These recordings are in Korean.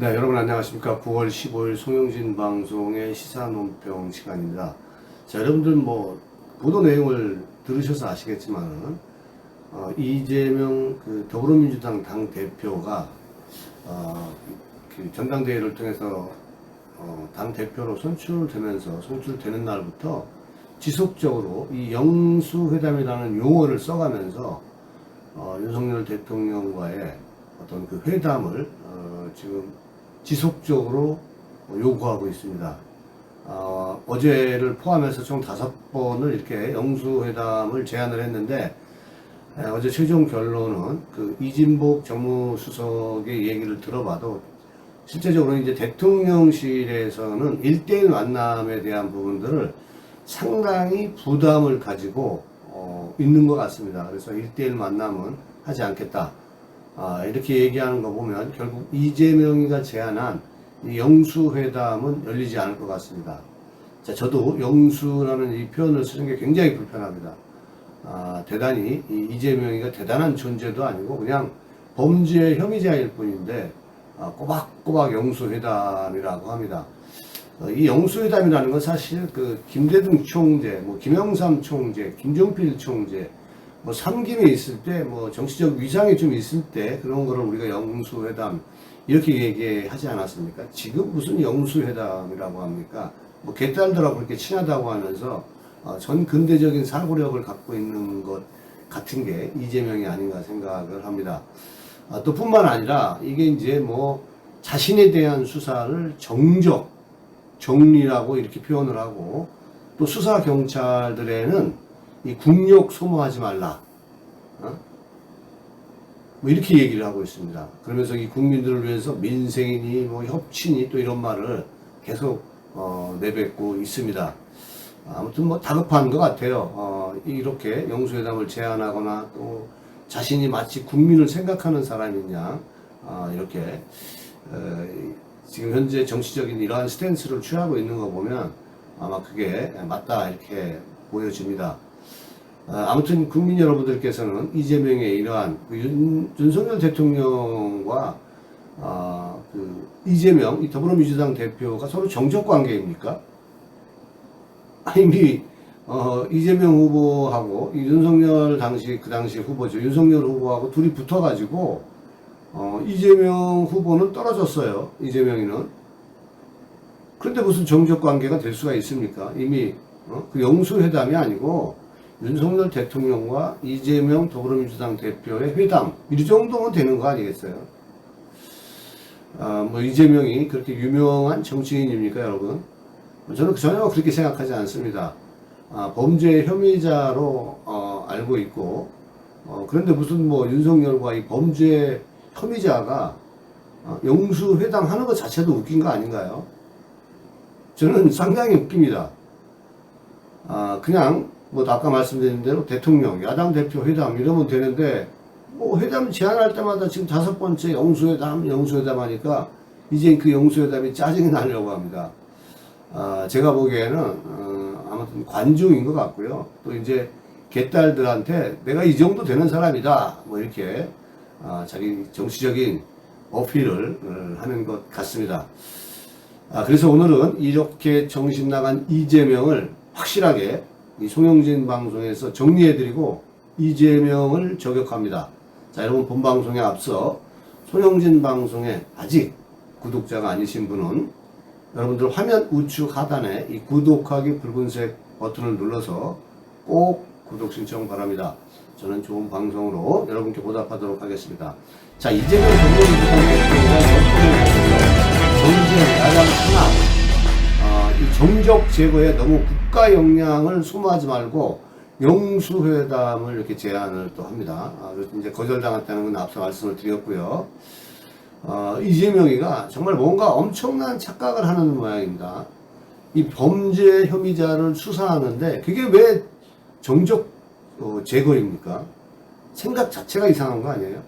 네, 여러분 안녕하십니까. 9월 15일 송영진 방송의 시사논평 시간입니다. 자, 여러분들 보도 내용을 들으셔서 아시겠지만은, 이재명 더불어민주당 당 대표가, 전당대회를 통해서, 당 대표로 선출되는 날부터 지속적으로 이 영수회담이라는 용어를 써가면서, 윤석열 대통령과의 어떤 그 회담을, 지금 지속적으로 요구하고 있습니다. 어제를 포함해서 총 5번을 이렇게 영수회담을 제안을 했는데, 어제 최종 결론은 이진복 정무수석의 얘기를 들어봐도 실제적으로 이제 대통령실에서는 1대1 만남에 대한 부분들을 상당히 부담을 가지고 있는 것 같습니다. 그래서 1대1 만남은 하지 않겠다. 이렇게 얘기하는 거 보면 결국 이재명이가 제안한 이 영수회담은 열리지 않을 것 같습니다. 자, 저도 영수라는 이 표현을 쓰는 게 굉장히 불편합니다. 대단히 이재명이가 대단한 존재도 아니고 그냥 범죄 혐의자일 뿐인데 꼬박꼬박 영수회담이라고 합니다. 이 영수회담이라는 건 사실 김대중 총재, 김영삼 총재, 김종필 총재, 3김에 있을 때, 정치적 위상이 좀 있을 때, 그런 거를 우리가 영수회담, 이렇게 얘기하지 않았습니까? 지금 무슨 영수회담이라고 합니까? 개딸들하고 그렇게 친하다고 하면서, 전 근대적인 사고력을 갖고 있는 것 같은 게 이재명이 아닌가 생각을 합니다. 또 뿐만 아니라, 이게 이제 자신에 대한 수사를 정리라고 이렇게 표현을 하고, 또 수사 경찰들에는 이 국력 소모하지 말라. 이렇게 얘기를 하고 있습니다. 그러면서 이 국민들을 위해서 민생이니 협치니 또 이런 말을 계속 내뱉고 있습니다. 아무튼 다급한 것 같아요. 이렇게 영수회담을 제안하거나 또 자신이 마치 국민을 생각하는 사람이냐 이렇게 지금 현재 정치적인 이러한 스탠스를 취하고 있는 거 보면 아마 그게 맞다 이렇게 보여집니다. 아무튼 국민 여러분들께서는 이재명의 이러한 윤석열 대통령과 이재명 이 더불어민주당 대표가 서로 정적 관계입니까? 이미 이재명 후보하고 윤석열 그 당시 후보죠. 윤석열 후보하고 둘이 붙어가지고 이재명 후보는 떨어졌어요. 이재명이는. 그런데 무슨 정적 관계가 될 수가 있습니까? 이미 그 영수회담이 아니고 윤석열 대통령과 이재명 더불어민주당 대표의 회담, 이 정도면 되는 거 아니겠어요? 이재명이 그렇게 유명한 정치인입니까, 여러분? 저는 전혀 그렇게 생각하지 않습니다. 범죄 혐의자로 알고 있고, 그런데 무슨 윤석열과 이 범죄 혐의자가 영수회담 하는 것 자체도 웃긴 거 아닌가요? 저는 상당히 웃깁니다. 그냥 아까 말씀드린 대로 대통령, 야당 대표 회담 이러면 되는데 회담 제안할 때마다 지금 5번째 영수회담 하니까 이제 그 영수회담이 짜증이 나려고 합니다. 제가 보기에는 아무튼 관중인 것 같고요. 또 이제 개딸들한테 내가 이 정도 되는 사람이다 이렇게 자기 정치적인 어필을 하는 것 같습니다. 그래서 오늘은 이렇게 정신 나간 이재명을 확실하게 이 송영진 방송에서 정리해드리고 이재명을 저격합니다. 자, 여러분 본 방송에 앞서 송영진 방송에 아직 구독자가 아니신 분은 여러분들 화면 우측 하단에 이 구독하기 붉은색 버튼을 눌러서 꼭 구독 신청 바랍니다. 저는 좋은 방송으로 여러분께 보답하도록 하겠습니다. 자, 이재명 더불어민주당 대표가 정쟁 야당 탄압 이 정적 제거에 너무 국가 역량을 소모하지 말고 영수회담을 이렇게 제안을 또 합니다. 그래서 이제 거절당했다는 건 앞서 말씀을 드렸고요. 이재명이가 정말 뭔가 엄청난 착각을 하는 모양입니다. 이 범죄 혐의자를 수사하는데 그게 왜 정적 제거입니까? 생각 자체가 이상한 거 아니에요?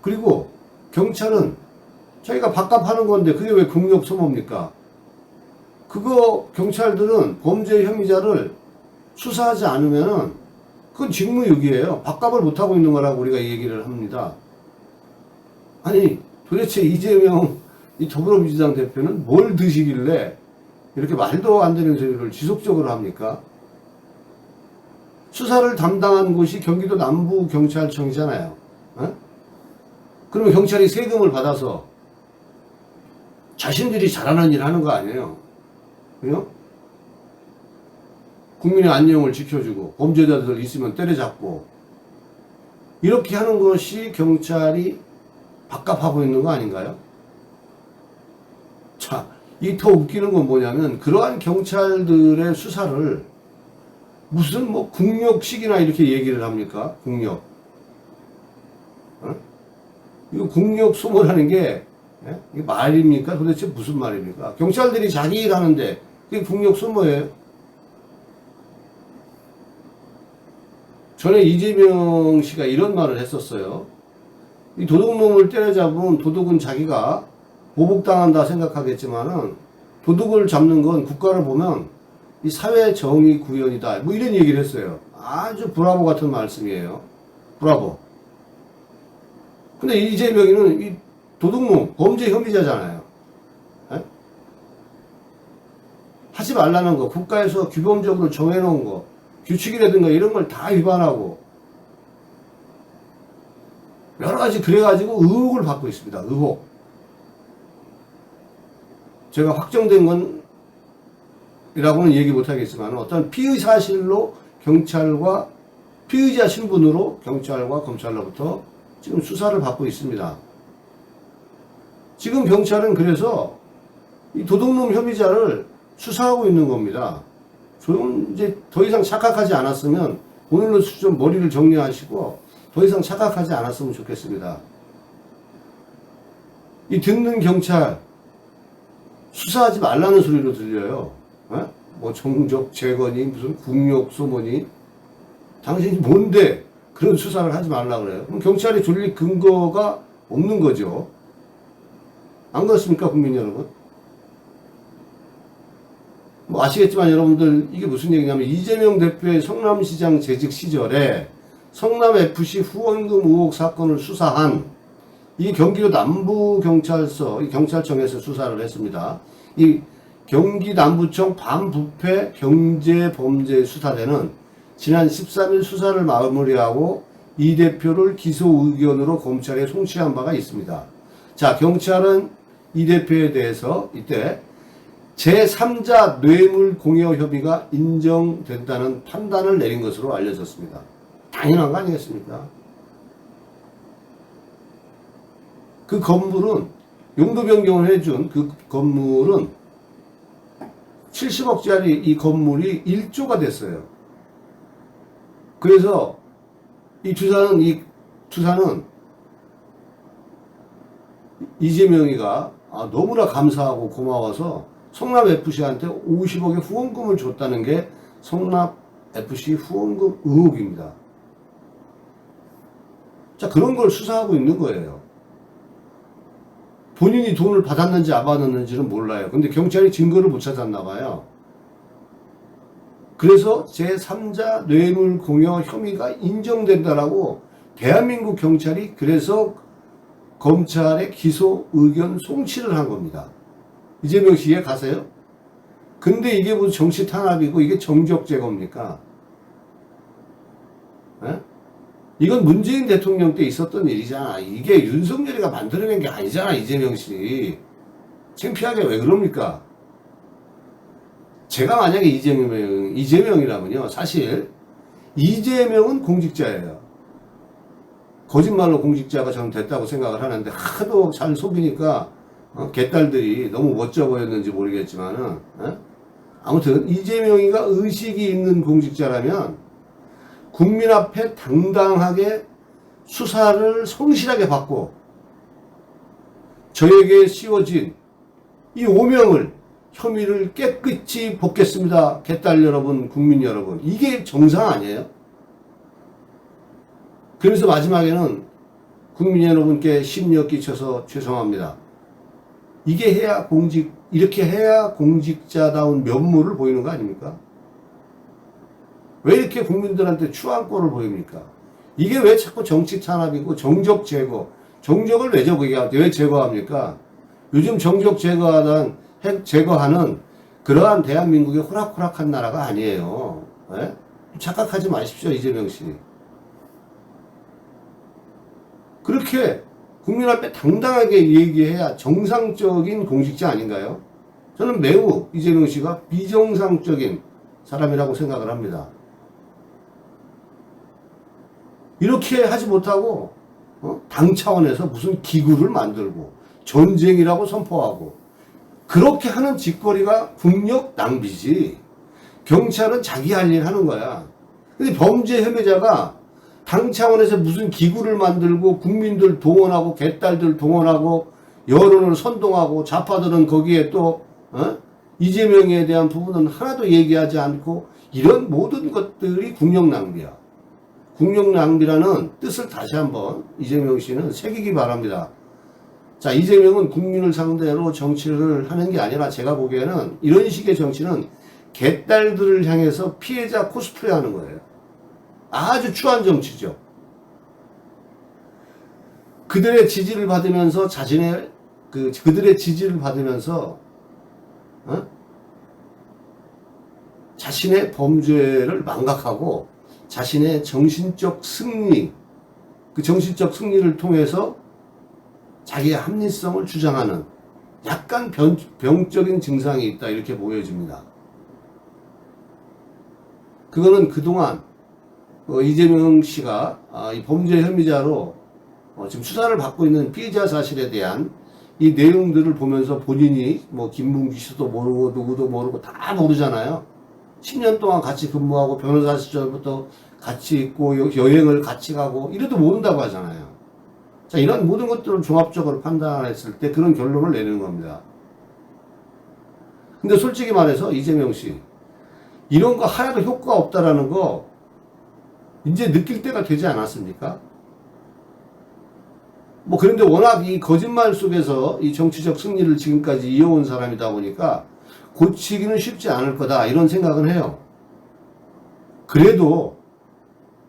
그리고 경찰은 저희가 밥값하는 건데 그게 왜 국력 소모입니까? 경찰들은 범죄 혐의자를 수사하지 않으면은 그건 직무유기예요. 밥값을 못하고 있는 거라고 우리가 얘기를 합니다. 아니 도대체 이재명 이 더불어민주당 대표는 뭘 드시길래 이렇게 말도 안 되는 소리를 지속적으로 합니까? 수사를 담당한 곳이 경기도 남부경찰청이잖아요. 어? 그러면 경찰이 세금을 받아서 자신들이 잘하는 일 하는 거 아니에요? 그죠? 국민의 안녕을 지켜주고 범죄자들 있으면 때려잡고 이렇게 하는 것이 경찰이 밥값하고 있는 거 아닌가요? 자, 이 더 웃기는 건 뭐냐면 그러한 경찰들의 수사를 무슨 뭐 국력식이나 이렇게 얘기를 합니까? 국력. 어? 이거 국력 소모라는 게 예? 이게 말입니까? 도대체 무슨 말입니까? 경찰들이 자기 일 하는데 그게 국력 소모예요? 전에 이재명 씨가 이런 말을 했었어요. 이 도둑놈을 때려잡으면 도둑은 자기가 보복당한다 생각하겠지만은 도둑을 잡는 건 국가를 보면 이 사회정의 구현이다. 뭐 이런 얘기를 했어요. 아주 브라보 같은 말씀이에요. 브라보. 근데 이재명이는 이 도둑놈, 범죄 혐의자잖아요. 에? 하지 말라는 거, 국가에서 규범적으로 정해놓은 거, 규칙이라든가 이런 걸 다 위반하고 여러 가지 그래가지고 의혹을 받고 있습니다. 의혹. 제가 확정된 건 이라고는 얘기 못하겠지만 어떤 피의 사실로 경찰과 피의자 신분으로 경찰과 검찰로부터 지금 수사를 받고 있습니다. 지금 경찰은 그래서 이 도둑놈 혐의자를 수사하고 있는 겁니다. 좀 이제 더 이상 착각하지 않았으면 오늘로 좀 머리를 정리하시고 더 이상 착각하지 않았으면 좋겠습니다. 이 듣는 경찰 수사하지 말라는 소리로 들려요. 에? 뭐 정적 재건이 무슨 국력 소모니 당신이 뭔데 그런 수사를 하지 말라 그래요. 그럼 경찰이 졸릴 근거가 없는 거죠. 안 그렇습니까, 국민 여러분? 뭐 아시겠지만 여러분들 이게 무슨 얘기냐면 이재명 대표의 성남시장 재직 시절에 성남FC 후원금 의혹 사건을 수사한 이 경기도 남부경찰서 이 경찰청에서 수사를 했습니다. 이 경기 남부청 반부패 경제범죄수사대는 지난 13일 수사를 마무리하고 이 대표를 기소 의견으로 검찰에 송치한 바가 있습니다. 자, 경찰은 이 대표에 대해서 이때 제3자 뇌물 공여 혐의가 인정된다는 판단을 내린 것으로 알려졌습니다. 당연한 거 아니겠습니까? 그 건물은 용도 변경을 해준 그 건물은 70억짜리 이 건물이 1조가 됐어요. 그래서 이 투사는 이재명이가 너무나 감사하고 고마워서 성남FC한테 50억의 후원금을 줬다는 게 성남FC 후원금 의혹입니다. 자, 그런 걸 수사하고 있는 거예요. 본인이 돈을 받았는지 안 받았는지는 몰라요. 근데 경찰이 증거를 못 찾았나 봐요. 그래서 제3자 뇌물 공여 혐의가 인정된다라고 대한민국 경찰이 그래서 검찰에 기소 의견 송치를 한 겁니다. 이재명 씨 이해 가세요? 근데 이게 무슨 정치 탄압이고 이게 정적 제거입니까? 에? 이건 문재인 대통령 때 있었던 일이잖아. 이게 윤석열이가 만들어낸 게 아니잖아, 이재명 씨. 창피하게 왜 그럽니까? 제가 만약에 이재명이라면요, 사실 이재명은 공직자예요. 거짓말로 공직자가 저는 됐다고 생각을 하는데 하도 잘 속이니까 개딸들이 너무 멋져 보였는지 모르겠지만은 아무튼 이재명이가 의식이 있는 공직자라면 국민 앞에 당당하게 수사를 성실하게 받고 저에게 씌워진 이 오명을 혐의를 깨끗이 벗겠습니다. 개딸 여러분, 국민 여러분. 이게 정상 아니에요? 그래서 마지막에는 국민 여러분께 심려 끼쳐서 죄송합니다. 이렇게 해야 공직자다운 면모를 보이는 거 아닙니까? 왜 이렇게 국민들한테 추한 꼴을 보입니까? 이게 왜 자꾸 정치 탄압이고 정적 제거, 정적을 왜 제거합니까? 요즘 정적 제거하는, 핵 제거하는 그러한 대한민국의 호락호락한 나라가 아니에요. 예? 착각하지 마십시오, 이재명 씨. 그렇게 국민 앞에 당당하게 얘기해야 정상적인 공직자 아닌가요? 저는 매우 이재명 씨가 비정상적인 사람이라고 생각을 합니다. 이렇게 하지 못하고 당 차원에서 무슨 기구를 만들고 전쟁이라고 선포하고 그렇게 하는 짓거리가 국력 낭비지. 경찰은 자기 할 일 하는 거야. 근데 범죄 혐의자가 당 차원에서 무슨 기구를 만들고 국민들 동원하고 개딸들 동원하고 여론을 선동하고 좌파들은 거기에 또 이재명에 대한 부분은 하나도 얘기하지 않고 이런 모든 것들이 국력 낭비야. 국력 낭비라는 뜻을 다시 한번 이재명 씨는 새기기 바랍니다. 자, 이재명은 국민을 상대로 정치를 하는 게 아니라 제가 보기에는 이런 식의 정치는 개딸들을 향해서 피해자 코스프레 하는 거예요. 아주 추한 정치죠. 그들의 지지를 받으면서 그들의 지지를 받으면서 자신의 범죄를 망각하고 자신의 정신적 승리, 그 정신적 승리를 통해서 자기의 합리성을 주장하는 약간 병적인 증상이 있다 이렇게 보여집니다. 그거는 그동안 이재명 씨가 이 범죄 혐의자로 지금 수사를 받고 있는 피해자 사실에 대한 이 내용들을 보면서 본인이 뭐 김문기 씨도 모르고 누구도 모르고 다 모르잖아요. 10년 동안 같이 근무하고 변호사 시절부터 같이 있고 여행을 같이 가고 이래도 모른다고 하잖아요. 자, 이런 모든 것들을 종합적으로 판단했을 때 그런 결론을 내리는 겁니다. 근데 솔직히 말해서 이재명 씨 이런 거 하나도 효과 없다라는 거 이제 느낄 때가 되지 않았습니까? 뭐 그런데 워낙 이 거짓말 속에서 이 정치적 승리를 지금까지 이어온 사람이다 보니까 고치기는 쉽지 않을 거다 이런 생각은 해요. 그래도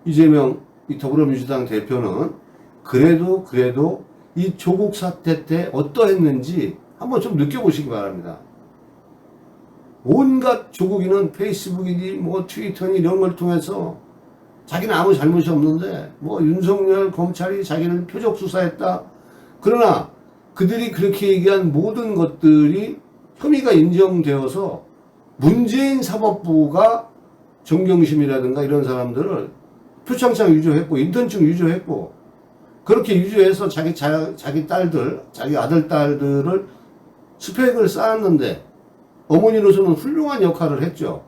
이재명 이 더불어민주당 대표는 그래도 이 조국 사태 때 어떠했는지 한번 좀 느껴보시기 바랍니다. 온갖 조국이는 페이스북이니 뭐 트위터니 이런 걸 통해서 자기는 아무 잘못이 없는데 뭐 윤석열 검찰이 자기를 표적 수사했다. 그러나 그들이 그렇게 얘기한 모든 것들이 혐의가 인정되어서 문재인 사법부가 정경심이라든가 이런 사람들을 표창장 유조했고 인턴증 유조했고 그렇게 유조해서 자기 딸들, 자기 아들, 딸들을 스펙을 쌓았는데 어머니로서는 훌륭한 역할을 했죠.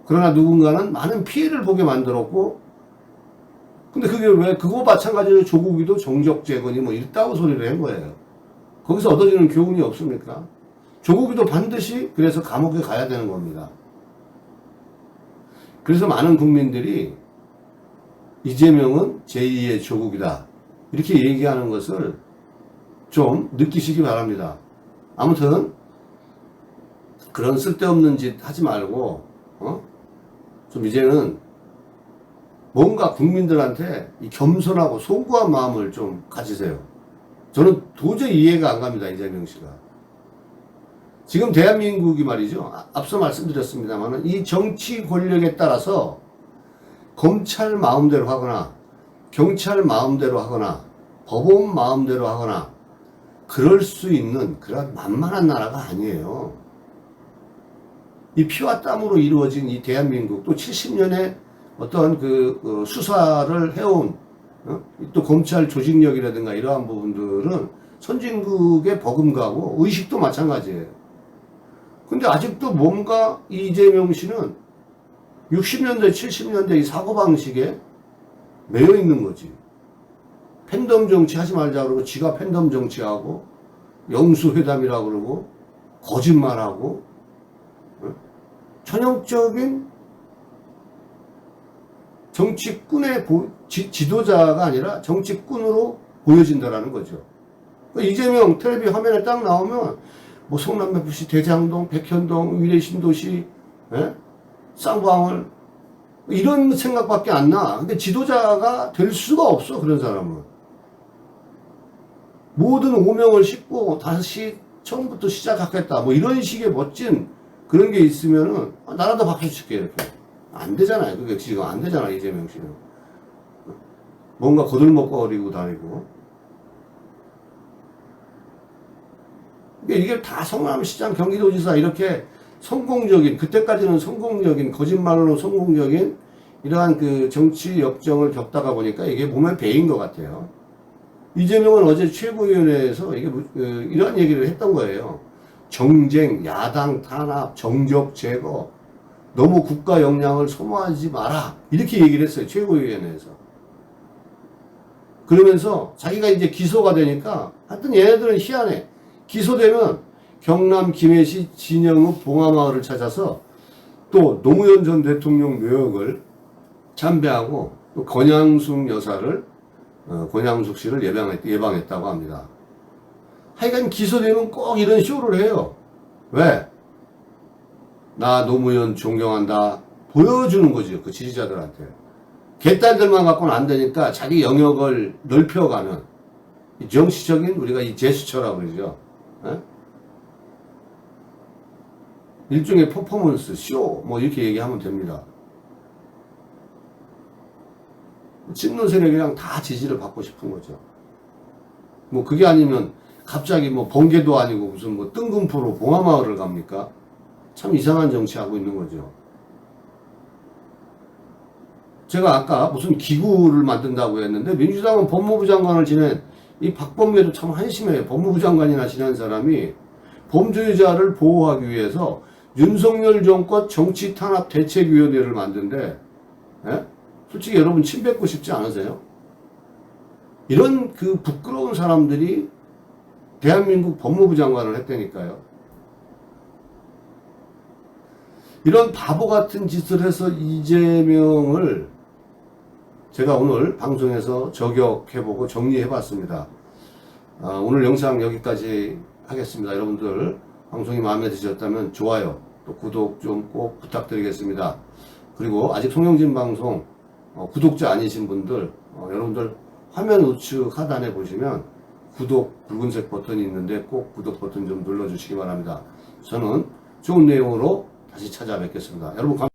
그러나 누군가는 많은 피해를 보게 만들었고 근데 그게 왜 그거 마찬가지로 조국이도 정적 재건이 뭐 이따고 소리를 한 거예요. 거기서 얻어지는 교훈이 없습니까? 조국이도 반드시 그래서 감옥에 가야 되는 겁니다. 그래서 많은 국민들이 이재명은 제2의 조국이다 이렇게 얘기하는 것을 좀 느끼시기 바랍니다. 아무튼 그런 쓸데없는 짓 하지 말고 좀 이제는 뭔가 국민들한테 이 겸손하고 소구한 마음을 좀 가지세요. 저는 도저히 이해가 안 갑니다. 이재명 씨가. 지금 대한민국이 말이죠. 앞서 말씀드렸습니다만 이 정치 권력에 따라서 검찰 마음대로 하거나 경찰 마음대로 하거나 법원 마음대로 하거나 그럴 수 있는 그런 만만한 나라가 아니에요. 이 피와 땀으로 이루어진 이 대한민국 또 70년의 어떤 그 수사를 해온 또 검찰 조직력이라든가 이러한 부분들은 선진국의 버금가고 의식도 마찬가지예요. 근데 아직도 뭔가 이재명 씨는 60년대 70년대 이 사고방식에 매여 있는 거지. 팬덤 정치 하지 말자 그러고 지가 팬덤 정치하고 영수회담이라고 그러고 거짓말하고 전형적인 정치꾼의 지도자가 아니라 정치꾼으로 보여진다라는 거죠. 그러니까 이재명 텔레비 화면에 딱 나오면 뭐 성남FC, 대장동, 백현동, 위례신도시, 쌍방울 이런 생각밖에 안 나. 근데 지도자가 될 수가 없어 그런 사람은. 모든 오명을 싣고 다시 처음부터 시작하겠다. 뭐 이런 식의 멋진 그런 게 있으면은 나라도 박수 칠게 이렇게. 안 되잖아요. 그게 지금 안 되잖아, 이재명 씨는. 뭔가 거들먹거리고 다니고. 이게 다 성남시장, 경기도지사 이렇게 성공적인, 그때까지는 성공적인, 거짓말로 성공적인 이러한 그 정치 역정을 겪다가 보니까 이게 몸에 배인 것 같아요. 이재명은 어제 최고위원회에서 이게 이러한 얘기를 했던 거예요. 정쟁, 야당 탄압, 정적 제거, 너무 국가 역량을 소모하지 마라. 이렇게 얘기를 했어요. 최고위원회에서. 그러면서 자기가 이제 기소가 되니까 하여튼 얘네들은 희한해. 기소되면 경남 김해시 진영읍 봉하마을을 찾아서 또 노무현 전 대통령 묘역을 참배하고 또 권양숙 여사를 권양숙 씨를 예방했다고 합니다. 하여간 기소되면 꼭 이런 쇼를 해요. 왜? 나 노무현 존경한다. 보여주는 거죠. 그 지지자들한테. 개딸들만 갖고는 안 되니까 자기 영역을 넓혀가는 정치적인 우리가 이 제스처라고 그러죠. 에? 일종의 퍼포먼스, 쇼, 뭐 이렇게 얘기하면 됩니다. 친노 세력이랑 다 지지를 받고 싶은 거죠. 뭐 그게 아니면 갑자기 뭐 번개도 아니고 무슨 뭐 뜬금포로 봉하마을을 갑니까? 참 이상한 정치하고 있는 거죠. 제가 아까 무슨 기구를 만든다고 했는데 민주당은 법무부 장관을 지낸 이 박범계도 참 한심해요. 법무부 장관이나 지낸 사람이 범죄자를 보호하기 위해서 윤석열 정권 정치탄압대책위원회를 만든데, 예? 솔직히 여러분 침 뱉고 싶지 않으세요? 이런 그 부끄러운 사람들이 대한민국 법무부 장관을 했다니까요. 이런 바보 같은 짓을 해서 이재명을 제가 오늘 방송에서 저격해보고 정리해봤습니다. 오늘 영상 여기까지 하겠습니다. 여러분들 방송이 마음에 드셨다면 좋아요, 또 구독 좀 꼭 부탁드리겠습니다. 그리고 아직 송영진 방송 구독자 아니신 분들 여러분들 화면 우측 하단에 보시면 구독 붉은색 버튼이 있는데 꼭 구독 버튼 좀 눌러주시기 바랍니다. 저는 좋은 내용으로 다시 찾아뵙겠습니다. 여러분 감사합니다.